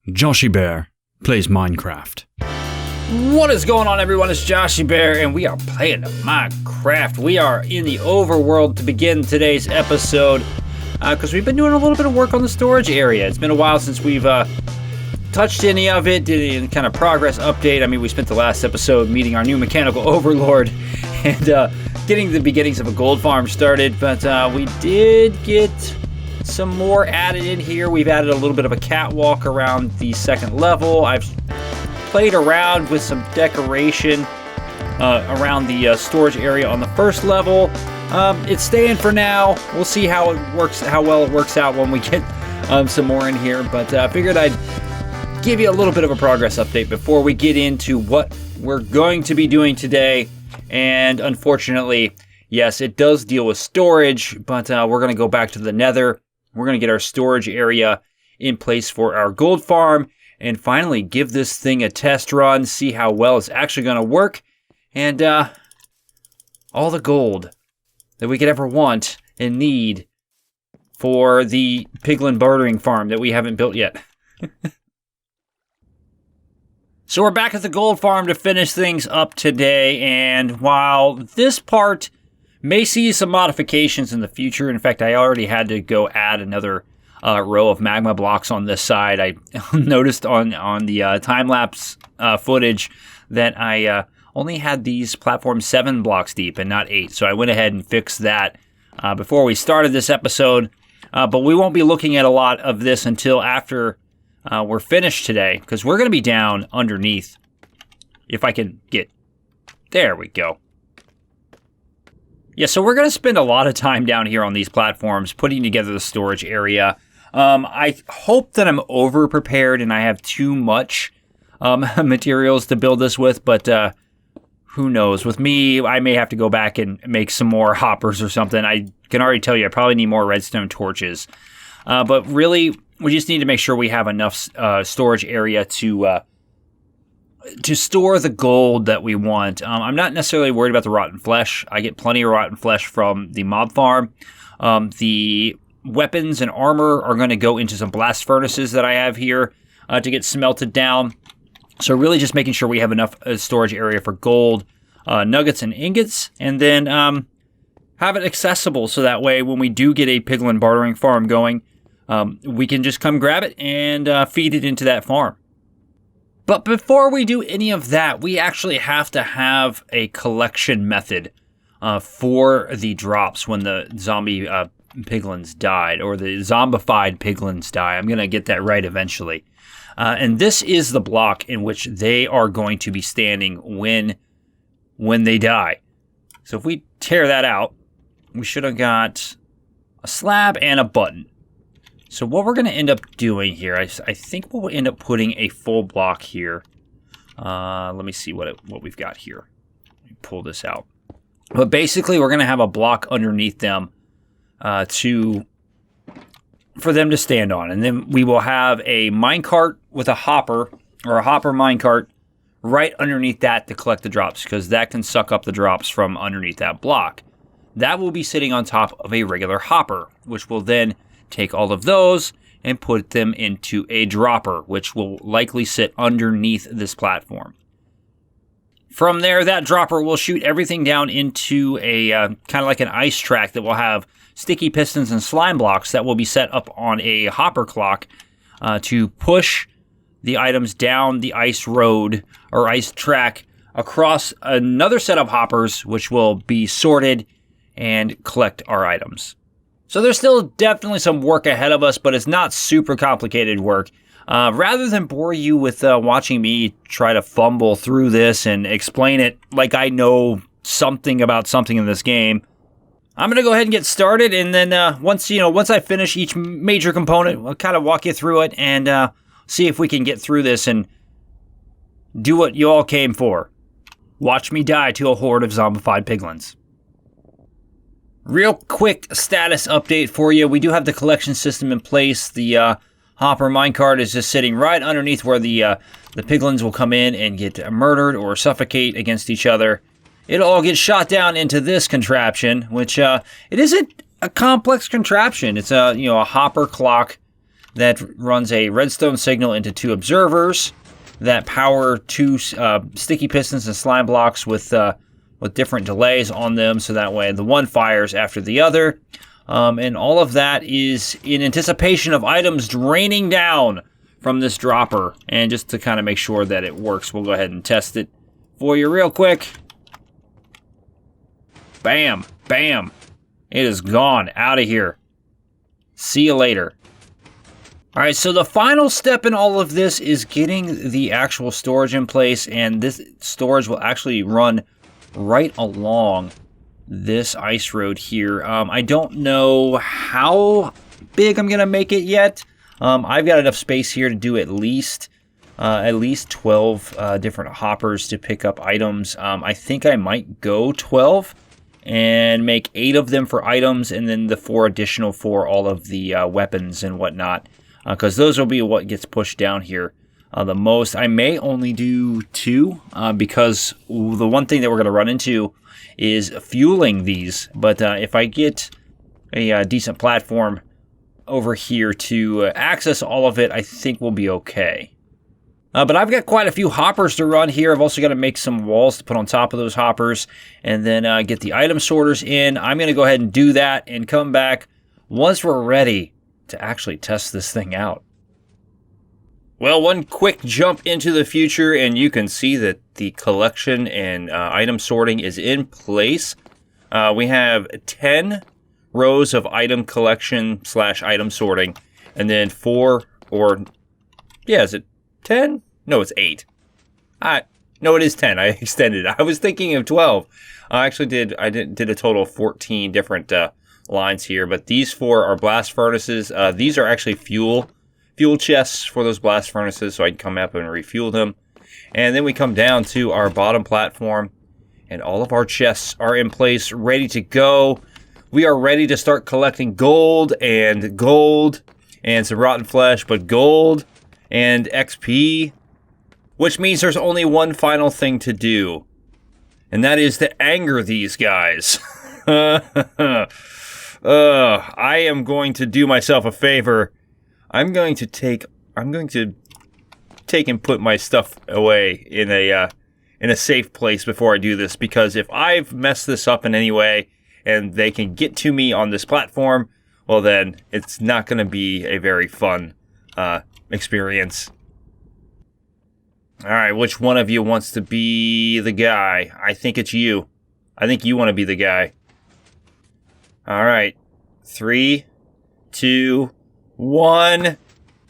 Joshiebear plays Minecraft. What is going on, everyone? It's Joshiebear, and we are playing Minecraft. We are in the overworld to begin today's episode, because we've been doing a little bit of work on the storage area. It's been a while since we've touched any of it, did any kind of progress update. I mean, we spent the last episode meeting our new mechanical overlord and getting the beginnings of a gold farm started, but we did get some more added in here. We've added a little bit of a catwalk around the second level. I've played around with some decoration around the storage area on the first level. It's staying for now. We'll see how it works, how well it works out when we get some more in here. But I figured I'd give you a little bit of a progress update before we get into what we're going to be doing today. And unfortunately, yes, it does deal with storage, but we're going to go back to the Nether. We're going to get our storage area in place for our gold farm and finally give this thing a test run, see how well it's actually going to work, and all the gold that we could ever want and need for the piglin bartering farm that we haven't built yet. So we're back at the gold farm to finish things up today, and while this part may see some modifications in the future. In fact, I already had to go add another row of magma blocks on this side. I noticed on the time-lapse footage that I only had these platforms 7 blocks deep and not 8. So I went ahead and fixed that before we started this episode. But we won't be looking at a lot of this until after we're finished today, because we're going to be down underneath. If I can get... There we go. Yeah, so we're going to spend a lot of time down here on these platforms putting together the storage area. I hope that I'm over-prepared and I have too much materials to build this with, but who knows? With me, I may have to go back and make some more hoppers or something. I can already tell you I probably need more redstone torches. But really, we just need to make sure we have enough storage area to store the gold that we want. I'm not necessarily worried about the rotten flesh. I get plenty of rotten flesh from the mob farm. The weapons and armor are going to go into some blast furnaces that I have here to get smelted down. So really just making sure we have enough storage area for gold, nuggets, and ingots, and then have it accessible so that way when we do get a piglin bartering farm going, we can just come grab it and feed it into that farm. But before we do any of that, we actually have to have a collection method for the drops when the zombie piglins died, or the zombified piglins die. I'm going to get that right eventually. And this is the block in which they are going to be standing when they die. So if we tear that out, we should have got a slab and a button. So what we're going to end up doing here, I think we'll end up putting a full block here. Let me see what we've got here. Let me pull this out. But basically, we're going to have a block underneath them for them to stand on. And then we will have a minecart with a hopper, or a hopper minecart, right underneath that to collect the drops, because that can suck up the drops from underneath that block. That will be sitting on top of a regular hopper, which will then take all of those and put them into a dropper, which will likely sit underneath this platform. From there, that dropper will shoot everything down into a kind of like an ice track that will have sticky pistons and slime blocks that will be set up on a hopper clock to push the items down the ice road or ice track across another set of hoppers, which will be sorted and collect our items. So there's still definitely some work ahead of us, but it's not super complicated work. Rather than bore you with watching me try to fumble through this and explain it like I know something about something in this game, I'm going to go ahead and get started, and then once I finish each major component, I'll kind of walk you through it and see if we can get through this and do what you all came for. Watch me die to a horde of zombified piglins. Real quick status update for you. We do have the collection system in place. The hopper minecart is just sitting right underneath where the piglins will come in and get murdered or suffocate against each other. It'll all get shot down into this contraption, which it isn't a complex contraption. It's a hopper clock that runs a redstone signal into 2 observers that power 2 sticky pistons and slime blocks with different delays on them, so that way the one fires after the other. And all of that is in anticipation of items draining down from this dropper. And just to kind of make sure that it works, we'll go ahead and test it for you real quick. Bam, bam. It is gone, out of here. See you later. All right, so the final step in all of this is getting the actual storage in place, and this storage will actually run right along this ice road here. I don't know how big I'm gonna make it yet. I've got enough space here to do at least 12 different hoppers to pick up items. I think I might go 12 and make 8 of them for items, and then the 4 additional for all of the weapons and whatnot, because those will be what gets pushed down here the most. I may only do 2 because the one thing that we're going to run into is fueling these. But if I get a decent platform over here to access all of it, I think we'll be okay. But I've got quite a few hoppers to run here. I've also got to make some walls to put on top of those hoppers and then get the item sorters in. I'm going to go ahead and do that and come back once we're ready to actually test this thing out. Well, one quick jump into the future, and you can see that the collection and item sorting is in place. We have 10 rows of item collection / item sorting, and then 4 or... yeah, is it 10? No, it's 8. No, it is 10. I extended it. I was thinking of 12. I actually did a total of 14 different lines here, but these 4 are blast furnaces. These are actually fuel chests for those blast furnaces, so I can come up and refuel them. And then we come down to our bottom platform, and all of our chests are in place, ready to go. We are ready to start collecting gold and some rotten flesh, but gold and XP, which means there's only one final thing to do, and that is to anger these guys. I am going to do myself a favor. I'm going to take and put my stuff away in a safe place before I do this, because if I've messed this up in any way and they can get to me on this platform, well then it's not going to be a very fun experience. Alright, which one of you wants to be the guy? I think it's you. I think you want to be the guy. Alright. 3, 2, 1.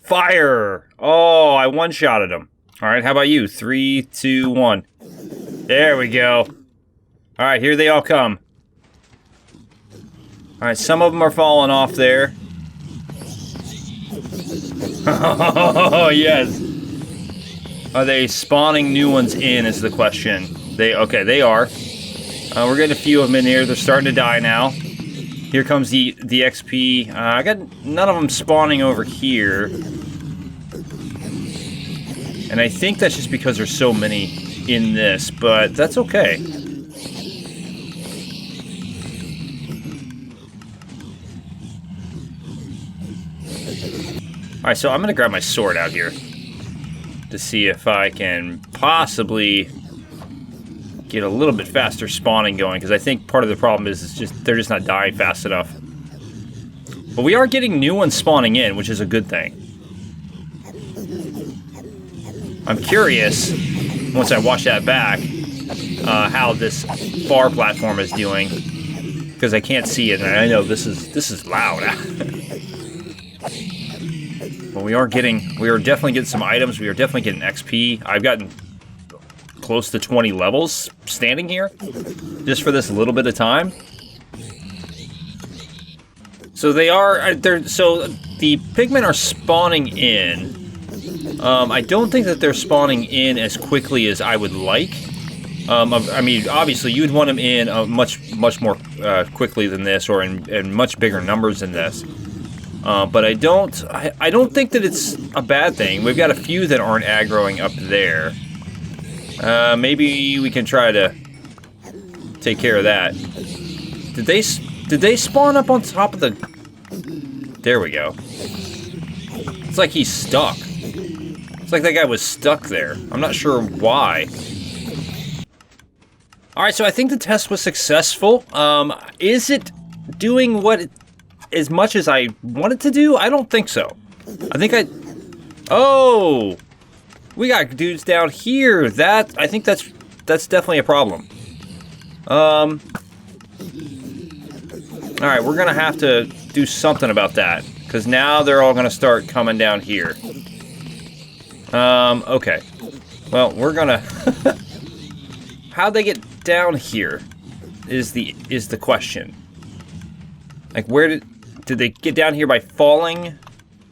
Fire! Oh, I one-shotted him. Alright, how about you? 3, 2, 1. There we go. Alright, here they all come. Alright, some of them are falling off there. Oh, yes. Are they spawning new ones in is the question. Okay, they are. We're getting a few of them in here. They're starting to die now. Here comes the XP. I got none of them spawning over here. And I think that's just because there's so many in this, but that's okay. Alright, so I'm going to grab my sword out here to see if I can possibly get a little bit faster spawning going, because I think part of the problem is they're just not dying fast enough. But we are getting new ones spawning in, which is a good thing. I'm curious, once I watch that back, how this bar platform is doing, because I can't see it, and I know this is loud. But we are definitely getting some items. We are definitely getting XP. I've gotten close to 20 levels standing here just for this little bit of time. So so the pigmen are spawning in. I don't think that they're spawning in as quickly as I would like. I mean, obviously you'd want them in much more quickly than this, or in much bigger numbers than this. But I don't think that it's a bad thing. We've got a few that aren't aggroing up there. Maybe we can try to take care of that. Did they spawn up on top of the... There we go. It's like he's stuck. It's like that guy was stuck there. I'm not sure why. Alright, so I think the test was successful. Is it doing as much as I want it to do? I don't think so. Oh! We got dudes down here. I think that's definitely a problem. Alright, we're gonna have to do something about that. Because now they're all gonna start coming down here. Okay. Well, we're gonna... How'd they get down here? Is the question. Like, where did they get down here by falling?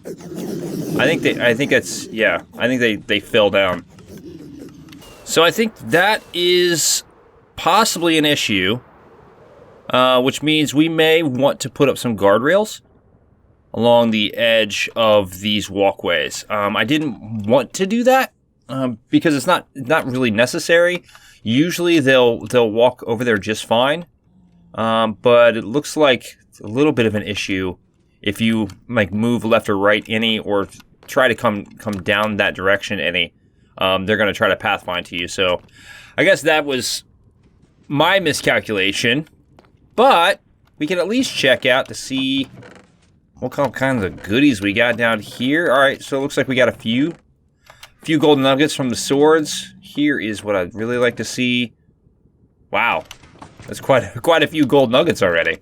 I think they fell down. So I think that is possibly an issue, which means we may want to put up some guardrails along the edge of these walkways. I didn't want to do that because it's not really necessary. Usually they'll walk over there just fine, but it looks like it's a little bit of an issue if you like move left or right any, or try to come down that direction any. They're going to try to pathfind to you. So I guess that was my miscalculation, but we can at least check out to see what kinds of goodies we got down here. All right, so it looks like we got a few gold nuggets from the swords. Here is what I'd really like to see. Wow, that's quite a few gold nuggets already.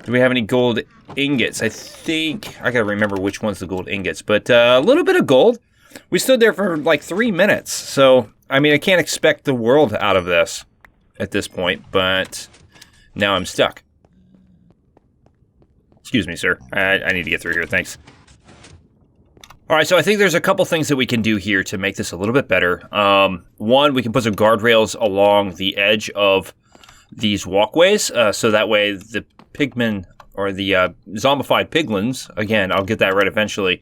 Do we have any gold ingots? I think I gotta remember which one's the gold ingots, but a little bit of gold. We stood there for like 3 minutes, so I mean I can't expect the world out of this at this point, but now I'm stuck. Excuse me, sir. I need to get through here, thanks. Alright, so I think there's a couple things that we can do here to make this a little bit better. One, we can put some guardrails along the edge of these walkways, so that way the pigmen, or the zombified piglins, again, I'll get that right eventually,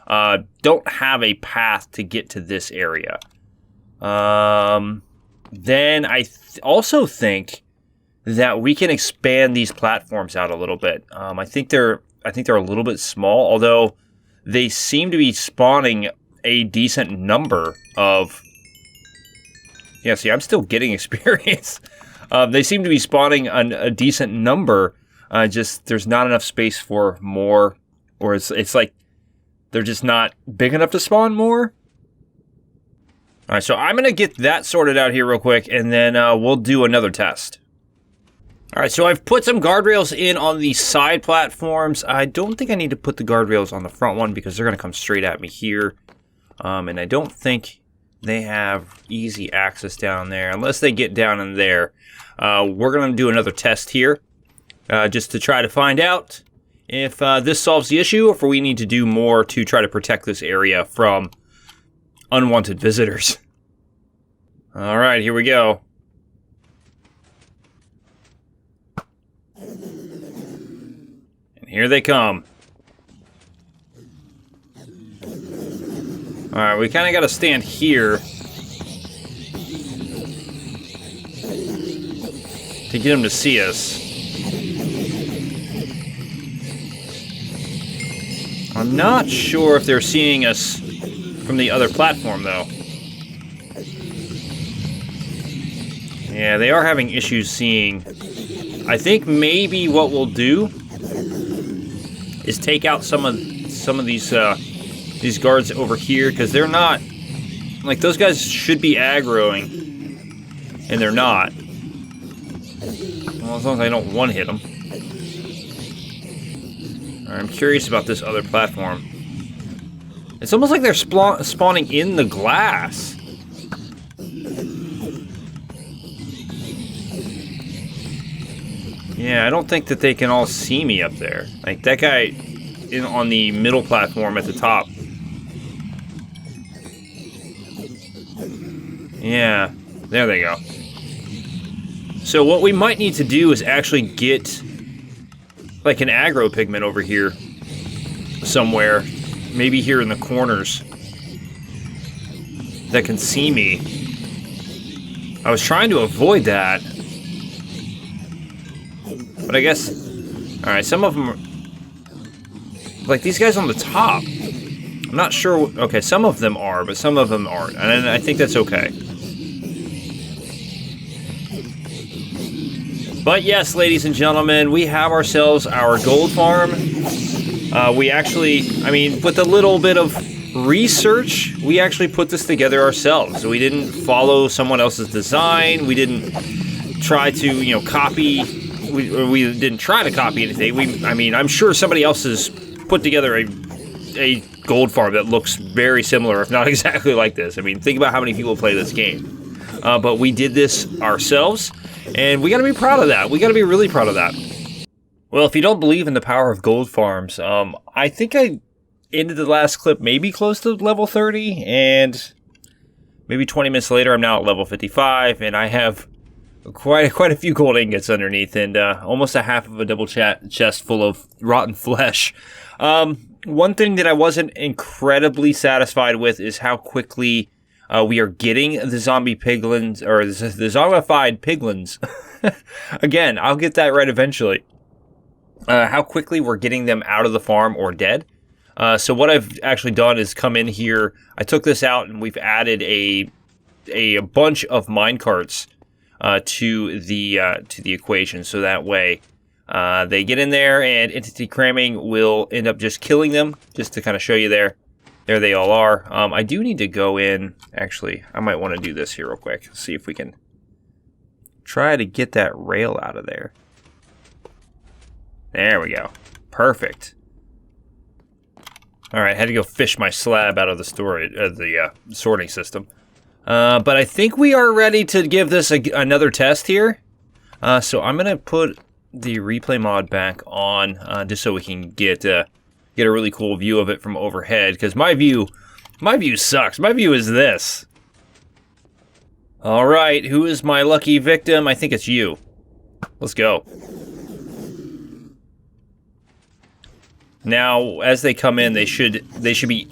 don't have a path to get to this area. Then I also think that we can expand these platforms out a little bit. I think they're a little bit small, although they seem to be spawning a decent number of... Yeah, see, I'm still getting experience. They seem to be spawning a decent number, just there's not enough space for more, or it's like they're just not big enough to spawn more. Alright, so I'm going to get that sorted out here real quick, and then we'll do another test. Alright, so I've put some guardrails in on the side platforms. I don't think I need to put the guardrails on the front one because they're going to come straight at me here. And I don't think they have easy access down there unless they get down in there. We're going to do another test here just to try to find out if this solves the issue or if we need to do more to try to protect this area from unwanted visitors. Alright, here we go. Here they come. Alright, we kind of got to stand here to get them to see us. I'm not sure if they're seeing us from the other platform, though. Yeah, they are having issues seeing. I think maybe what we'll do is take out some of these guards over here, because they're not, like, those guys should be aggroing, and they're not. Well, as long as I don't one-hit them. Right, I'm curious about this other platform. It's almost like they're spawning in the glass. Yeah, I don't think that they can all see me up there. Like, that guy on the middle platform at the top. Yeah, there they go. So what we might need to do is actually get, like, an aggro pigment over here somewhere. Maybe here in the corners. That can see me. I was trying to avoid that. But I guess... Alright, some of them are... like these guys on the top. I'm not sure. Okay, some of them are, but some of them aren't, and I think that's okay. But yes, ladies and gentlemen, we have ourselves our gold farm. We actually, I mean, with a little bit of research, we actually put this together ourselves. So we didn't follow someone else's design. We didn't try to, you know, copy. We didn't try to copy anything. I mean, I'm sure somebody else has put together a gold farm that looks very similar, if not exactly like this. I mean, think about how many people play this game. But we did this ourselves, and we got to be proud of that. We got to be really proud of that. Well, if you don't believe in the power of gold farms, I think I ended the last clip maybe close to level 30, and maybe 20 minutes later, I'm now at level 55, and I have quite a few gold ingots underneath, and almost a half of a double chest full of rotten flesh. One thing that I wasn't incredibly satisfied with is how quickly we are getting the zombie piglins, or the zombified piglins. Again, I'll get that right eventually. How quickly we're getting them out of the farm or dead. So what I've actually done is come in here. I took this out and we've added a bunch of minecarts to the equation. So that way they get in there and entity cramming will end up just killing them. Just to kind of show you there. There they all are. I do need to go in. Actually, I might want to do this here real quick. See if we can try to get that rail out of there. There we go. Perfect. All right, had to go fish my slab out of the storage, the sorting system. But I think we are ready to give this another test here. So I'm gonna put the replay mod back on just so we can get a really cool view of it from overhead. Because my view sucks. My view is this. All right, who is my lucky victim? I think it's you. Let's go. Now, as they come in, they should be,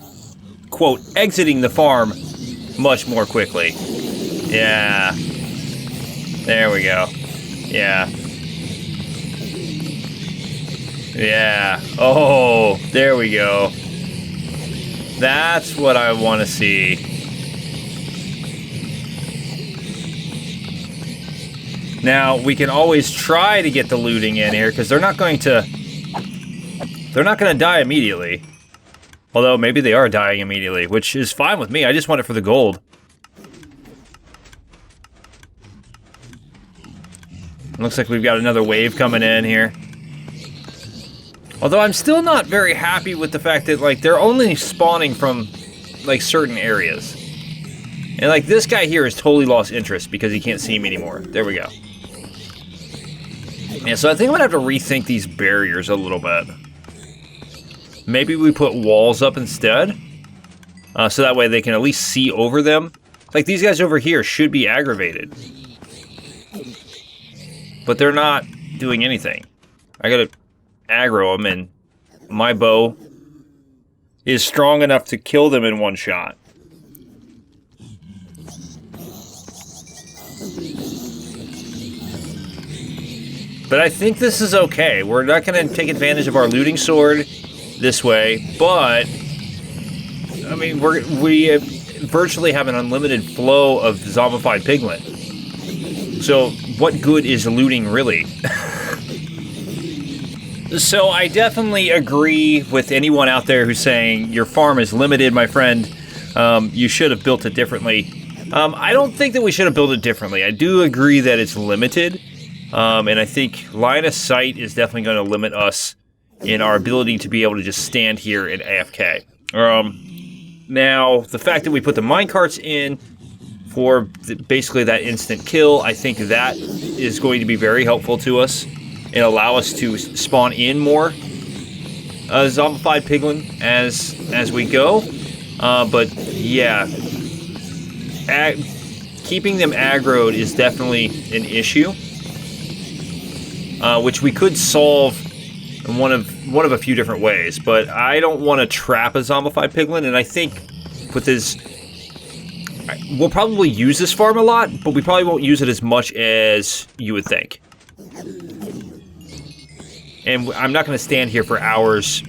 quote, exiting the farm much more quickly. Yeah. There we go. Yeah. Yeah. Oh, there we go. That's what I want to see. Now, we can always try to get the looting in here, because they're not going to die immediately. Although, maybe they are dying immediately, which is fine with me. I just want it for the gold. Looks like we've got another wave coming in here. Although I'm still not very happy with the fact that, like, they're only spawning from, like, certain areas. And, like, this guy here has totally lost interest because he can't see me anymore. There we go. Yeah, so I think I'm gonna have to rethink these barriers a little bit. Maybe we put walls up instead, so that way they can at least see over them. Like, these guys over here should be aggravated. But they're not doing anything. I gotta aggro them, and my bow is strong enough to kill them in one shot. But I think this is okay. We're not gonna take advantage of our looting sword this way, but I mean, we virtually have an unlimited flow of zombified piglin. So what good is looting really? So I definitely agree with anyone out there who's saying your farm is limited, my friend. You should have built it differently. I don't think that we should have built it differently. I do agree that it's limited, and I think line of sight is definitely going to limit us in our ability to be able to just stand here and AFK. Now, the fact that we put the minecarts in for basically that instant kill, I think that is going to be very helpful to us and allow us to spawn in more zombified piglin as we go. But yeah, keeping them aggroed is definitely an issue, which we could solve in one of a few different ways. But I don't want to trap a zombified piglin, and I think with this, we'll probably use this farm a lot, but we probably won't use it as much as you would think. And I'm not going to stand here for hours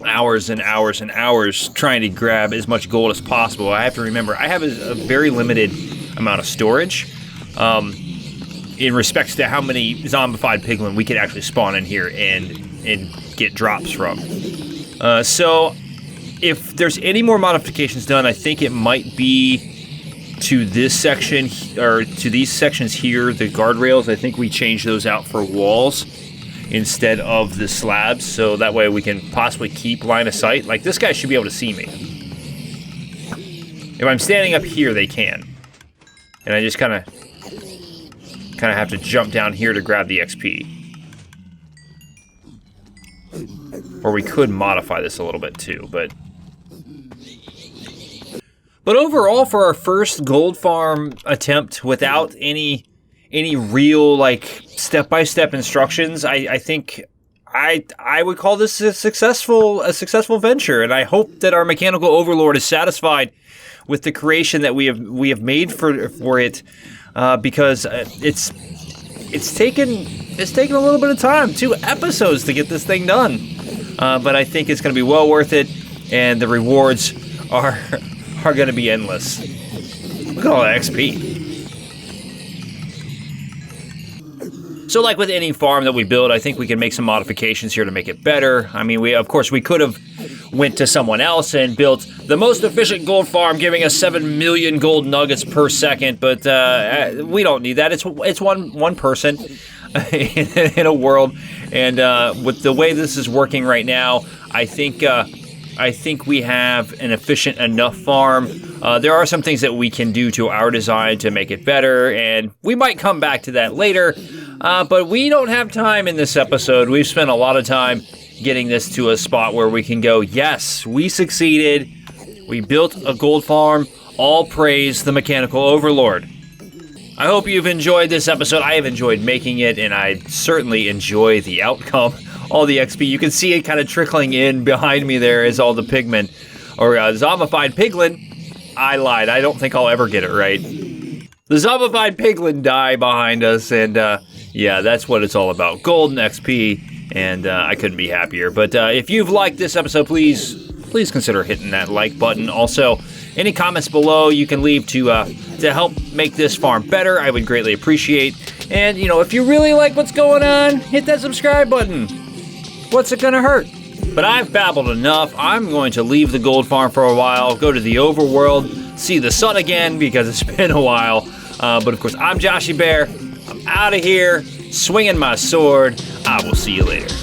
hours and hours and hours trying to grab as much gold as possible. I have to remember, I have a very limited amount of storage in respects to how many zombified piglin we could actually spawn in here and get drops from. So if there's any more modifications done, I think it might be to this section, or to these sections here, the guardrails. I think we change those out for walls instead of the slabs, so that way we can possibly keep line of sight. Like, this guy should be able to see me. If I'm standing up here, they can. And I just kind of have to jump down here to grab the XP. Or we could modify this a little bit too, but overall, for our first gold farm attempt without any real, like, step-by-step instructions, I think I would call this a successful venture, and I hope that our mechanical overlord is satisfied with the creation that we have made for it, because it's taken a little bit of time, 2 episodes to get this thing done, but I think it's going to be well worth it, and the rewards are going to be endless. Look at all that XP. So, like with any farm that we build, I think we can make some modifications here to make it better. I mean, we could have went to someone else and built the most efficient gold farm, giving us 7 million gold nuggets per second, but we don't need that. It's one person in a world, and with the way this is working right now, I think we have an efficient enough farm. There are some things that we can do to our design to make it better, and we might come back to that later, but we don't have time in this episode. We've spent a lot of time getting this to a spot where we can go, yes, we succeeded. We built a gold farm. All praise the mechanical overlord. I hope you've enjoyed this episode. I have enjoyed making it, and I certainly enjoy the outcome. All the XP, you can see it kind of trickling in behind me. There is all the pigmen, or zombified piglin. I lied, I don't think I'll ever get it right. The zombified piglin die behind us, and yeah, that's what it's all about. Gold and XP, and I couldn't be happier. But if you've liked this episode, please consider hitting that like button. Also, any comments below you can leave to help make this farm better. I would greatly appreciate. And, if you really like what's going on, hit that subscribe button. What's it gonna hurt? But I've babbled enough. I'm going to leave the gold farm for a while, go to the overworld, see the sun again because it's been a while. But of course, I'm Joshiebear. I'm out of here, swinging my sword. I will see you later.